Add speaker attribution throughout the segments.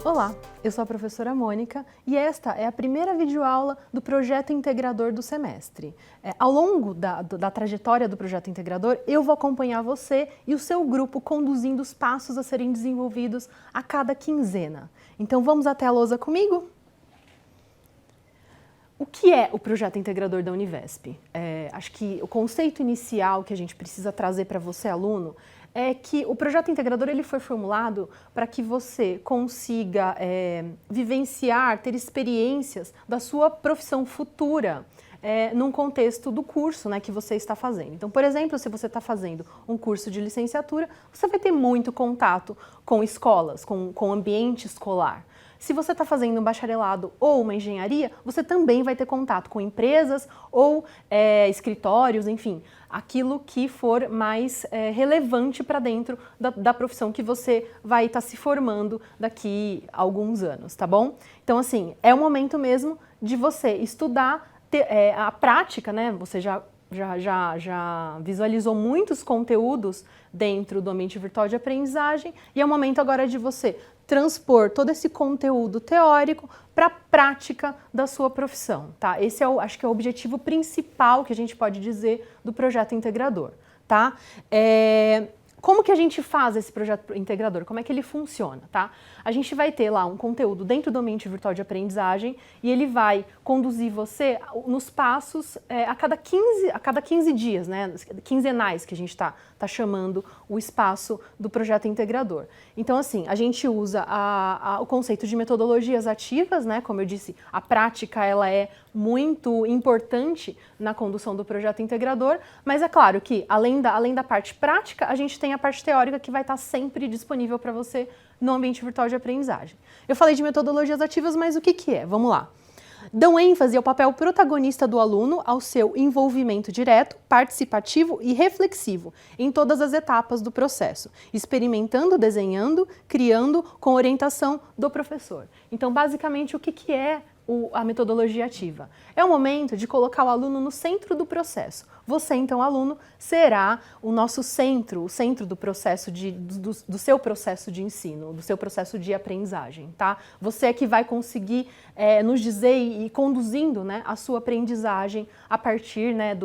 Speaker 1: Olá, eu sou a professora Mônica e esta é a primeira videoaula do Projeto Integrador do semestre. Ao longo da trajetória do Projeto Integrador, eu vou acompanhar você e o seu grupo conduzindo os passos a serem desenvolvidos a cada quinzena. Então vamos até a lousa comigo? O que é o Projeto Integrador da Univesp? Acho que o conceito inicial que a gente precisa trazer para você, aluno, é que o Projeto Integrador ele foi formulado para que você consiga vivenciar, ter experiências da sua profissão futura num contexto do curso, né, que você está fazendo. Então, por exemplo, se você está fazendo um curso de licenciatura, você vai ter muito contato com escolas, com o ambiente escolar. Se você está fazendo um bacharelado ou uma engenharia, você também vai ter contato com empresas ou escritórios, enfim, aquilo que for mais relevante para dentro da profissão que você vai estar se formando daqui a alguns anos, tá bom? Então, assim, é o momento mesmo de você estudar a prática, né? Você já visualizou muitos conteúdos dentro do ambiente virtual de aprendizagem e é o momento agora de você transpor todo esse conteúdo teórico para a prática da sua profissão, tá? Esse acho que é o objetivo principal que a gente pode dizer do projeto integrador, tá? Como que a gente faz esse projeto integrador? Como é que ele funciona, tá? A gente vai ter lá um conteúdo dentro do ambiente virtual de aprendizagem e ele vai conduzir você nos passos a cada 15 dias, né? Quinzenais que a gente tá chamando o espaço do projeto integrador. Então, assim, a gente usa o conceito de metodologias ativas, né? Como eu disse, a prática ela é muito importante na condução do projeto integrador, mas é claro que, além da parte prática, a gente tem a parte teórica que vai estar sempre disponível para você no ambiente virtual de aprendizagem. Eu falei de metodologias ativas, mas o que é? Vamos lá. Dão ênfase ao papel protagonista do aluno, ao seu envolvimento direto, participativo e reflexivo em todas as etapas do processo, experimentando, desenhando, criando com orientação do professor. Então, basicamente, o que é a metodologia ativa? É o momento de colocar o aluno no centro do processo. Você, então, aluno, será o nosso centro, o centro do processo do seu processo de ensino, do seu processo de aprendizagem, tá? Você é que vai conseguir nos dizer e conduzindo, né, a sua aprendizagem a partir, né,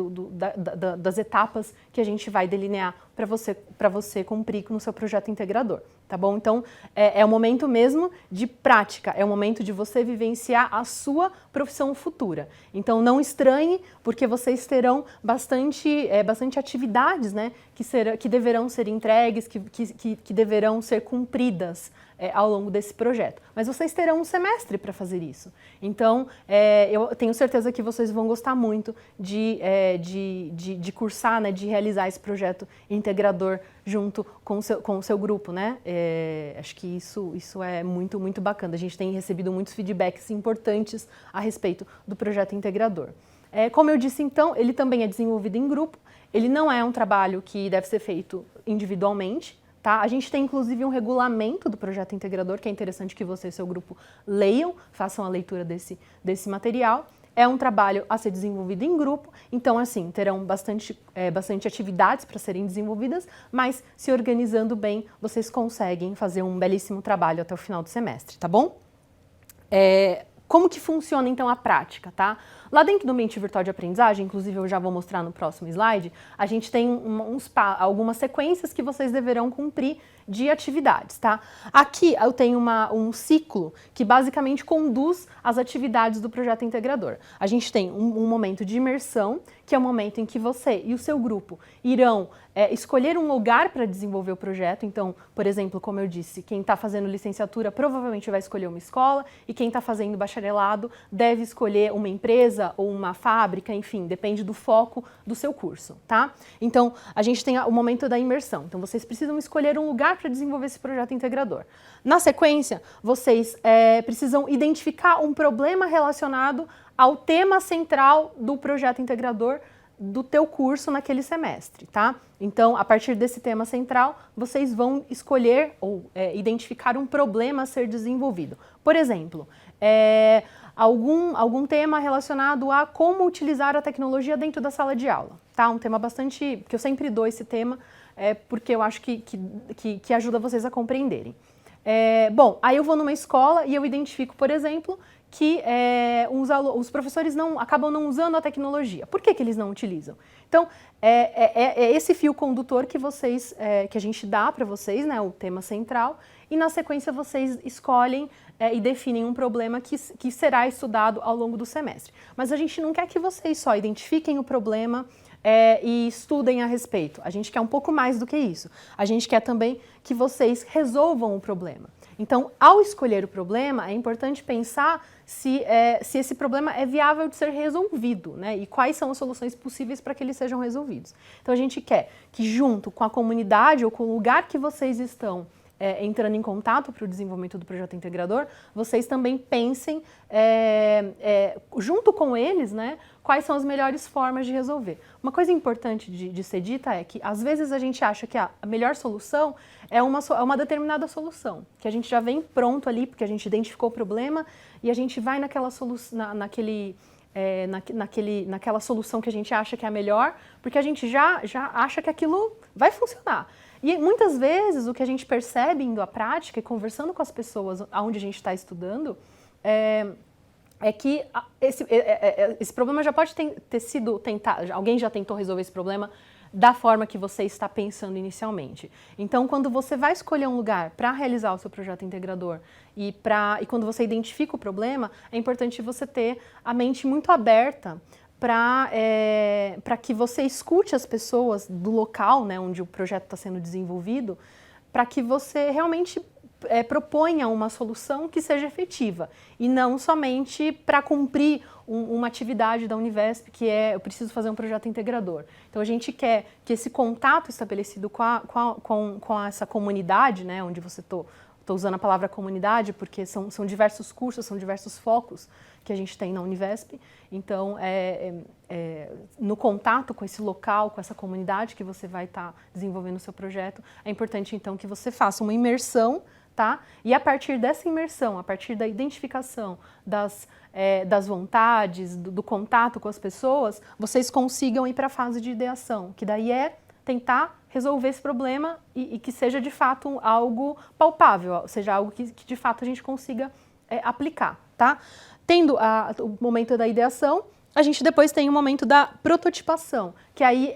Speaker 1: das etapas que a gente vai delinear para você cumprir no seu projeto integrador, tá bom? Então, é o momento mesmo de prática, é o momento de você vivenciar a sua profissão futura. Então, não estranhe, porque vocês terão bastante atividades, né, que deverão ser entregues, que deverão ser cumpridas ao longo desse projeto. Mas vocês terão um semestre para fazer isso. Então, eu tenho certeza que vocês vão gostar muito de cursar, né, de realizar esse projeto integrador junto com o seu grupo, né? Acho que isso é muito, muito bacana. A gente tem recebido muitos feedbacks importantes a respeito do projeto integrador. Como eu disse, então, ele também é desenvolvido em grupo. Ele não é um trabalho que deve ser feito individualmente, tá? A gente tem, inclusive, um regulamento do projeto integrador, que é interessante que você e seu grupo leiam, façam a leitura desse material. É um trabalho a ser desenvolvido em grupo, então, assim, terão bastante atividades para serem desenvolvidas, mas se organizando bem, vocês conseguem fazer um belíssimo trabalho até o final do semestre, tá bom? Como que funciona, então, a prática, tá? Lá dentro do ambiente virtual de aprendizagem, inclusive eu já vou mostrar no próximo slide, a gente tem algumas sequências que vocês deverão cumprir de atividades, tá? Aqui eu tenho um ciclo que basicamente conduz as atividades do projeto integrador. A gente tem um momento de imersão, que é o momento em que você e o seu grupo irão escolher um lugar para desenvolver o projeto. Então, por exemplo, como eu disse, quem está fazendo licenciatura provavelmente vai escolher uma escola e quem está fazendo bacharelado deve escolher uma empresa ou uma fábrica, enfim, depende do foco do seu curso, tá? Então, a gente tem o momento da imersão. Então, vocês precisam escolher um lugar para desenvolver esse projeto integrador. Na sequência, vocês precisam identificar um problema relacionado ao tema central do projeto integrador do teu curso naquele semestre, tá? Então, a partir desse tema central, vocês vão escolher ou identificar um problema a ser desenvolvido. Por exemplo, algum tema relacionado a como utilizar a tecnologia dentro da sala de aula, tá? Um tema que eu sempre dou esse tema, porque eu acho que ajuda vocês a compreenderem. Bom, aí eu vou numa escola e eu identifico, por exemplo, que os professores acabam não usando a tecnologia. Por que eles não utilizam? Então, é esse fio condutor que a gente dá para vocês, né, o tema central, e na sequência vocês escolhem e definem um problema que será estudado ao longo do semestre. Mas a gente não quer que vocês só identifiquem o problema e estudem a respeito. A gente quer um pouco mais do que isso. A gente quer também que vocês resolvam o problema. Então, ao escolher o problema, é importante pensar se esse problema é viável de ser resolvido, né? E quais são as soluções possíveis para que eles sejam resolvidos. Então, a gente quer que junto com a comunidade ou com o lugar que vocês estão entrando em contato para o desenvolvimento do projeto integrador, vocês também pensem, junto com eles, né, quais são as melhores formas de resolver. Uma coisa importante de ser dita é que, às vezes, a gente acha que a melhor solução é uma determinada solução, que a gente já vem pronto ali, porque a gente identificou o problema, e a gente vai naquela solução que a gente acha que é a melhor, porque a gente já acha que aquilo vai funcionar. E muitas vezes o que a gente percebe indo à prática e conversando com as pessoas onde a gente está estudando é que esse problema já pode ter sido tentado, alguém já tentou resolver esse problema da forma que você está pensando inicialmente. Então, quando você vai escolher um lugar para realizar o seu projeto integrador e quando você identifica o problema, é importante você ter a mente muito aberta para que você escute as pessoas do local, né, onde o projeto está sendo desenvolvido, para que você realmente proponha uma solução que seja efetiva e não somente para cumprir uma atividade da Univesp, que eu preciso fazer um projeto integrador. Então, a gente quer que esse contato estabelecido com essa comunidade, né, onde você estou usando a palavra comunidade porque são diversos cursos, são diversos focos que a gente tem na Univesp. Então, no contato com esse local, com essa comunidade que você vai estar desenvolvendo o seu projeto, é importante, então, que você faça uma imersão, tá? E a partir dessa imersão, a partir da identificação das vontades, do contato com as pessoas, vocês consigam ir para a fase de ideação, que daí é tentar resolver esse problema e que seja de fato algo palpável, seja algo que de fato a gente consiga aplicar, tá? Tendo o momento da ideação, a gente depois tem o momento da prototipação, que aí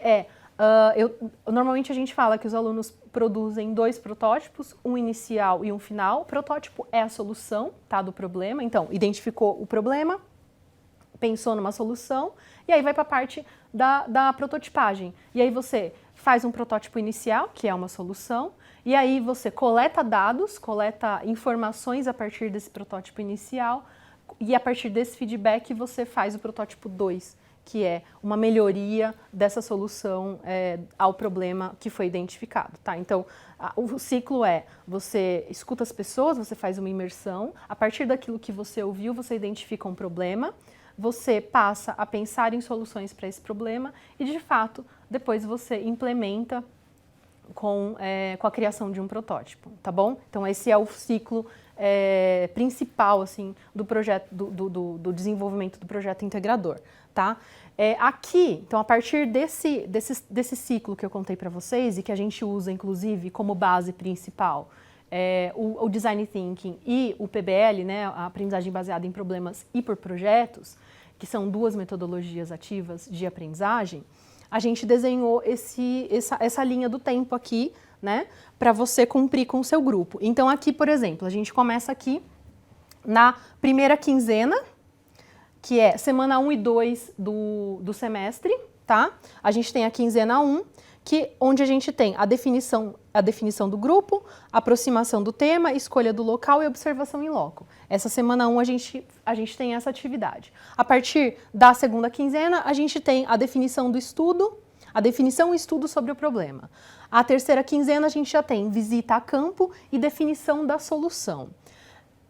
Speaker 1: normalmente a gente fala que os alunos produzem 2 protótipos, um inicial e um final. O protótipo é a solução, tá, do problema. Então, identificou o problema, pensou numa solução, e aí vai para a parte da prototipagem. E aí você faz um protótipo inicial, que é uma solução, e aí você coleta dados, coleta informações a partir desse protótipo inicial, e a partir desse feedback você faz o protótipo 2, que é uma melhoria dessa solução ao problema que foi identificado, tá? Então, o ciclo você escuta as pessoas, você faz uma imersão, a partir daquilo que você ouviu, você identifica um problema, você passa a pensar em soluções para esse problema e, de fato, depois você implementa com a criação de um protótipo, tá bom? Então, esse é o ciclo principal, assim, do projeto, do desenvolvimento do projeto integrador, tá? Aqui, então, a partir desse ciclo que eu contei para vocês e que a gente usa, inclusive, como base principal, o Design Thinking e o PBL, né, a aprendizagem baseada em problemas e por projetos, que são 2 metodologias ativas de aprendizagem, a gente desenhou essa linha do tempo aqui, né, para você cumprir com o seu grupo. Então, aqui, por exemplo, a gente começa aqui na primeira quinzena, que é semana 1 e 2 do semestre, tá? A gente tem a quinzena 1, onde a gente tem a definição do grupo, aproximação do tema, escolha do local e observação em loco. Essa semana 1 a gente tem essa atividade. A partir da segunda quinzena, a gente tem a definição do estudo, a definição e estudo sobre o problema. A terceira quinzena, a gente já tem visita a campo e definição da solução.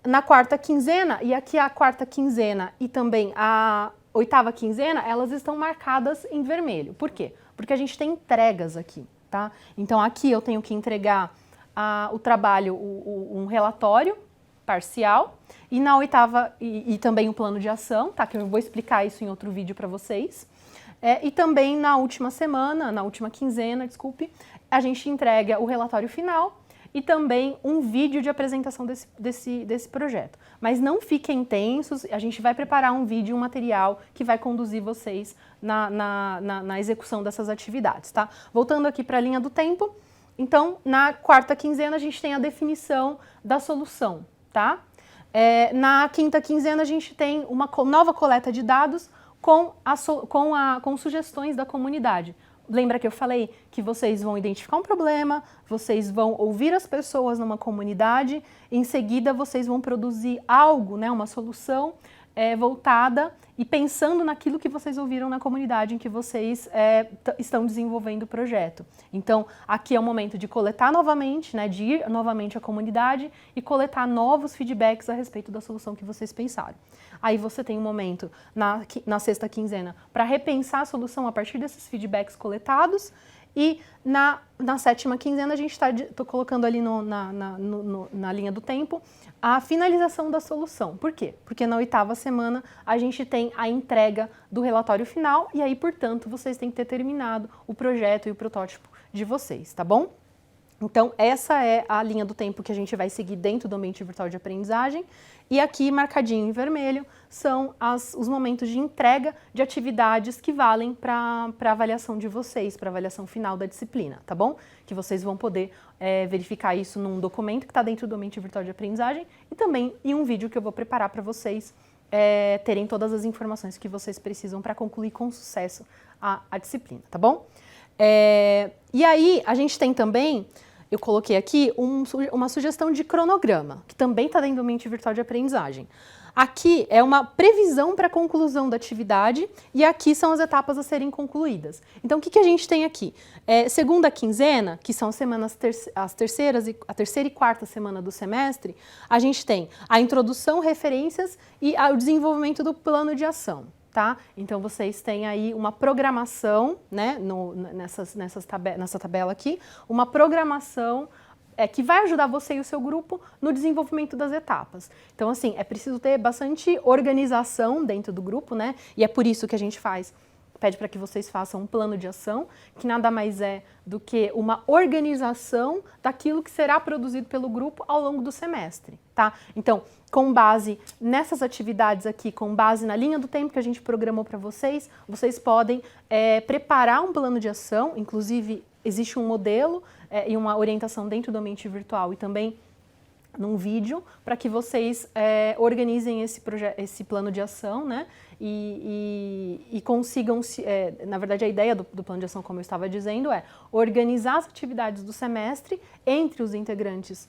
Speaker 1: Na quarta quinzena, e aqui a quarta quinzena e também a 8ª quinzena, elas estão marcadas em vermelho. Por quê? Porque a gente tem entregas aqui, tá? Então, aqui eu tenho que entregar o trabalho, um relatório parcial, e na 8ª, e também o plano de ação, tá? Que eu vou explicar isso em outro vídeo para vocês. E também na última semana, na última quinzena, desculpe, a gente entrega o relatório final e também um vídeo de apresentação desse projeto. Mas não fiquem tensos, a gente vai preparar um vídeo, um material que vai conduzir vocês na execução dessas atividades, tá? Voltando aqui para a linha do tempo, então na quarta quinzena a gente tem a definição da solução, tá? Na quinta quinzena a gente tem uma nova coleta de dados com sugestões da comunidade. Lembra que eu falei que vocês vão identificar um problema, vocês vão ouvir as pessoas numa comunidade, em seguida vocês vão produzir algo, né, uma solução voltada e pensando naquilo que vocês ouviram na comunidade em que vocês estão desenvolvendo o projeto. Então, aqui é o momento de coletar novamente, né, de ir novamente à comunidade e coletar novos feedbacks a respeito da solução que vocês pensaram. Aí você tem um momento na sexta quinzena para repensar a solução a partir desses feedbacks coletados e na sétima quinzena a gente estou colocando ali na linha do tempo a finalização da solução. Por quê? Porque na oitava semana a gente tem a entrega do relatório final e aí, portanto, vocês têm que ter terminado o projeto e o protótipo de vocês, tá bom? Então, essa é a linha do tempo que a gente vai seguir dentro do ambiente virtual de aprendizagem. E aqui, marcadinho em vermelho, são os momentos de entrega de atividades que valem para a avaliação de vocês, para a avaliação final da disciplina, tá bom? Que vocês vão poder verificar isso num documento que está dentro do ambiente virtual de aprendizagem e também em um vídeo que eu vou preparar para vocês terem todas as informações que vocês precisam para concluir com sucesso a disciplina, tá bom? E aí, a gente tem também... Eu coloquei aqui uma sugestão de cronograma, que também está dentro do ambiente virtual de aprendizagem. Aqui é uma previsão para a conclusão da atividade e aqui são as etapas a serem concluídas. Então, o que a gente tem aqui? Segunda quinzena, que são a terceira e quarta semana do semestre, a gente tem a introdução, referências e o desenvolvimento do plano de ação. Tá? Então, vocês têm aí uma programação, né, nessa tabela aqui, uma programação que vai ajudar você e o seu grupo no desenvolvimento das etapas. Então, assim, é preciso ter bastante organização dentro do grupo, né? E é por isso que a gente pede para que vocês façam um plano de ação, que nada mais é do que uma organização daquilo que será produzido pelo grupo ao longo do semestre, tá? Então, com base nessas atividades aqui, com base na linha do tempo que a gente programou para vocês, vocês podem preparar um plano de ação, inclusive existe um modelo e uma orientação dentro do ambiente virtual e também num vídeo, para que vocês organizem esse plano de ação, né? E consigam, na verdade a ideia do plano de ação, como eu estava dizendo, é organizar as atividades do semestre entre os integrantes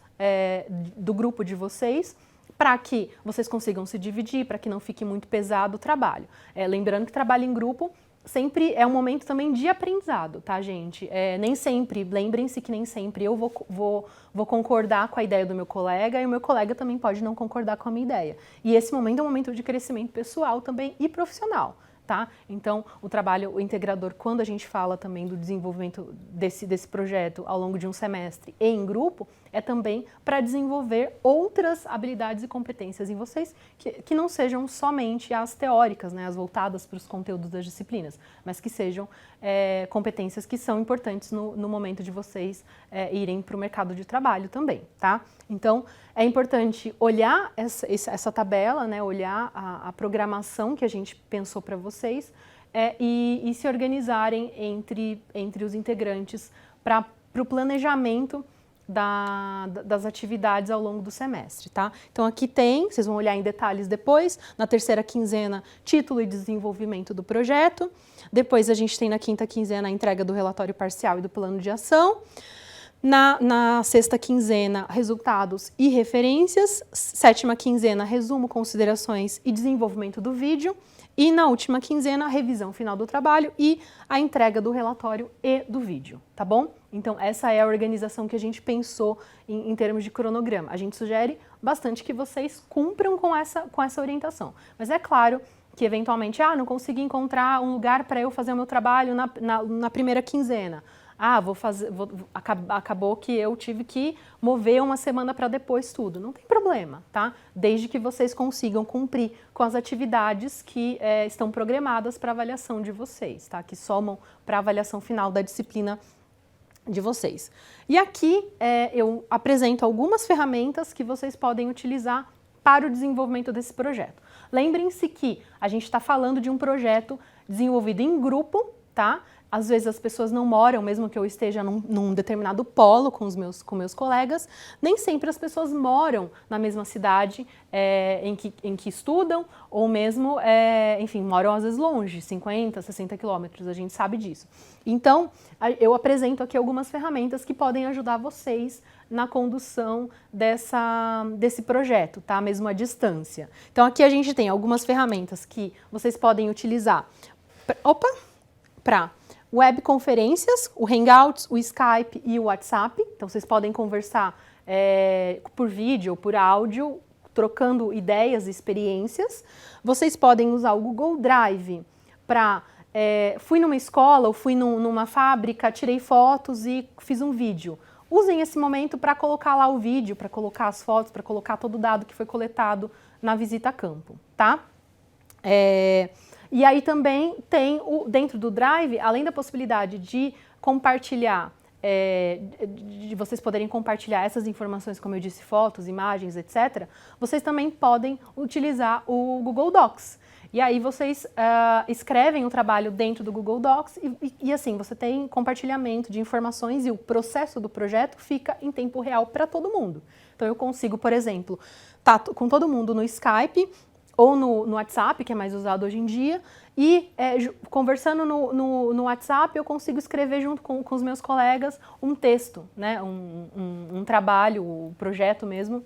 Speaker 1: do grupo de vocês, para que vocês consigam se dividir, para que não fique muito pesado o trabalho. Lembrando que trabalho em grupo sempre é um momento também de aprendizado, tá, gente? Nem sempre, lembrem-se que nem sempre eu vou concordar com a ideia do meu colega e o meu colega também pode não concordar com a minha ideia. E esse momento é um momento de crescimento pessoal também e profissional, tá? Então, o integrador, quando a gente fala também do desenvolvimento desse projeto ao longo de um semestre e em grupo, é também para desenvolver outras habilidades e competências em vocês que não sejam somente as teóricas, né, as voltadas para os conteúdos das disciplinas, mas que sejam competências que são importantes no momento de vocês irem para o mercado de trabalho também, tá? Então, é importante olhar essa tabela, né, olhar a programação que a gente pensou para vocês e se organizarem entre os integrantes para o planejamento das atividades ao longo do semestre, tá? Então aqui vocês vão olhar em detalhes depois, na terceira quinzena, título e desenvolvimento do projeto, depois a gente tem na quinta quinzena a entrega do relatório parcial e do plano de ação, na sexta quinzena, resultados e referências, sétima quinzena, resumo, considerações e desenvolvimento do vídeo, e na última quinzena, a revisão final do trabalho e a entrega do relatório e do vídeo, tá bom? Então, essa é a organização que a gente pensou em termos de cronograma. A gente sugere bastante que vocês cumpram com essa orientação. Mas é claro que, eventualmente, não consegui encontrar um lugar para eu fazer o meu trabalho na primeira quinzena. Acabou que eu tive que mover uma semana para depois tudo. Não tem problema, tá? Desde que vocês consigam cumprir com as atividades que estão programadas para avaliação de vocês, tá? Que somam para a avaliação final da disciplina de vocês. E aqui eu apresento algumas ferramentas que vocês podem utilizar para o desenvolvimento desse projeto. Lembrem-se que a gente está falando de um projeto desenvolvido em grupo, tá? Às vezes as pessoas não moram, mesmo que eu esteja num determinado polo com meus colegas, nem sempre as pessoas moram na mesma cidade em que estudam, ou mesmo, enfim, moram às vezes longe, 50, 60 quilômetros, a gente sabe disso. Então, eu apresento aqui algumas ferramentas que podem ajudar vocês na condução desse projeto, tá? Mesmo à distância. Então, aqui a gente tem algumas ferramentas que vocês podem utilizar para webconferências, o Hangouts, o Skype e o WhatsApp. Então, vocês podem conversar por vídeo ou por áudio, trocando ideias e experiências. Vocês podem usar o Google Drive para... fui numa escola ou fui numa fábrica, tirei fotos e fiz um vídeo. Usem esse momento para colocar lá o vídeo, para colocar as fotos, para colocar todo o dado que foi coletado na visita a campo, tá? E aí também tem, dentro do Drive, além da possibilidade de compartilhar, de vocês poderem compartilhar essas informações, como eu disse, fotos, imagens, etc., vocês também podem utilizar o Google Docs. E aí vocês escrevem o trabalho dentro do Google Docs e assim, você tem compartilhamento de informações e o processo do projeto fica em tempo real para todo mundo. Então eu consigo, por exemplo, estar com todo mundo no Skype ou no WhatsApp, que é mais usado hoje em dia, e conversando no WhatsApp eu consigo escrever junto com os meus colegas um texto, né? um trabalho, um projeto mesmo,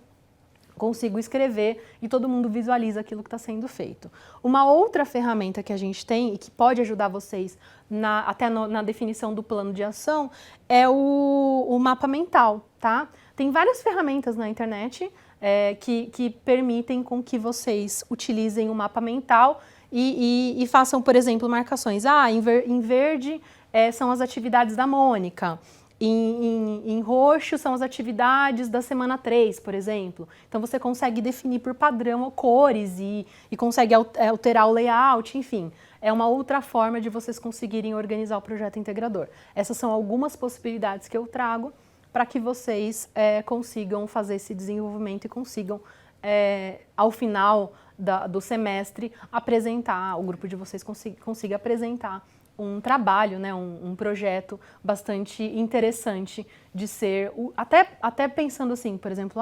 Speaker 1: consigo escrever e todo mundo visualiza aquilo que está sendo feito. Uma outra ferramenta que a gente tem e que pode ajudar vocês até na definição do plano de ação é o mapa mental, tá? Tem várias ferramentas na internet que permitem com que vocês utilizem o mapa mental e façam, por exemplo, marcações. Em verde são as atividades da Mônica. Em roxo são as atividades da semana 3, por exemplo. Então você consegue definir por padrão cores e consegue alterar o layout, enfim. É uma outra forma de vocês conseguirem organizar o projeto integrador. Essas são algumas possibilidades que eu trago para que vocês consigam fazer esse desenvolvimento e consigam, ao final do semestre, apresentar, o grupo de vocês consiga apresentar um trabalho, né, um projeto bastante interessante de ser, até pensando assim, por exemplo,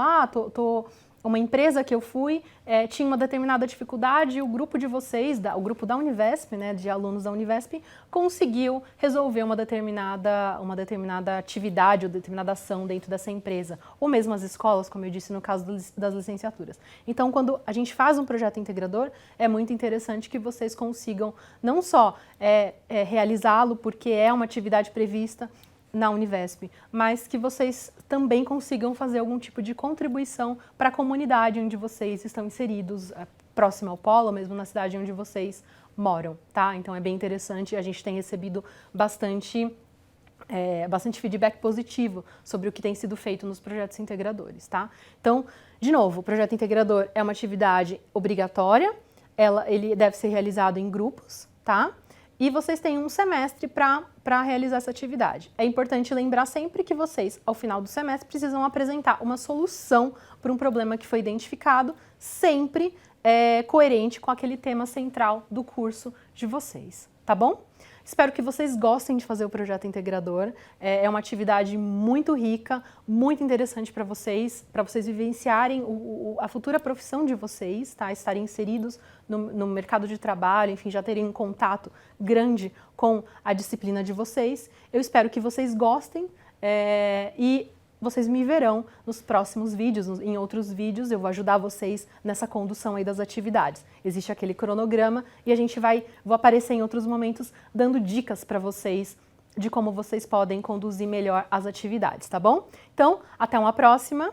Speaker 1: uma empresa que eu fui tinha uma determinada dificuldade e o grupo de vocês, o grupo da Univesp, né, de alunos da Univesp, conseguiu resolver uma determinada atividade ou determinada ação dentro dessa empresa, ou mesmo as escolas, como eu disse no caso das licenciaturas. Então, quando a gente faz um projeto integrador, é muito interessante que vocês consigam não só realizá-lo porque é uma atividade prevista na Univesp, mas que vocês também consigam fazer algum tipo de contribuição para a comunidade onde vocês estão inseridos, próximo ao polo, ou mesmo na cidade onde vocês moram, tá? Então é bem interessante, a gente tem recebido bastante feedback positivo sobre o que tem sido feito nos projetos integradores, tá? Então, de novo, o projeto integrador é uma atividade obrigatória, ele deve ser realizado em grupos, tá? E vocês têm um semestre para realizar essa atividade. É importante lembrar sempre que vocês, ao final do semestre, precisam apresentar uma solução para um problema que foi identificado, sempre coerente com aquele tema central do curso de vocês, tá bom? Espero que vocês gostem de fazer o projeto integrador. É uma atividade muito rica, muito interessante para vocês vivenciarem a futura profissão de vocês, tá? Estarem inseridos no mercado de trabalho, enfim, já terem um contato grande com a disciplina de vocês. Eu espero que vocês gostem e vocês me verão nos próximos vídeos, em outros vídeos, eu vou ajudar vocês nessa condução aí das atividades. Existe aquele cronograma e vou aparecer em outros momentos dando dicas para vocês de como vocês podem conduzir melhor as atividades, tá bom? Então, até uma próxima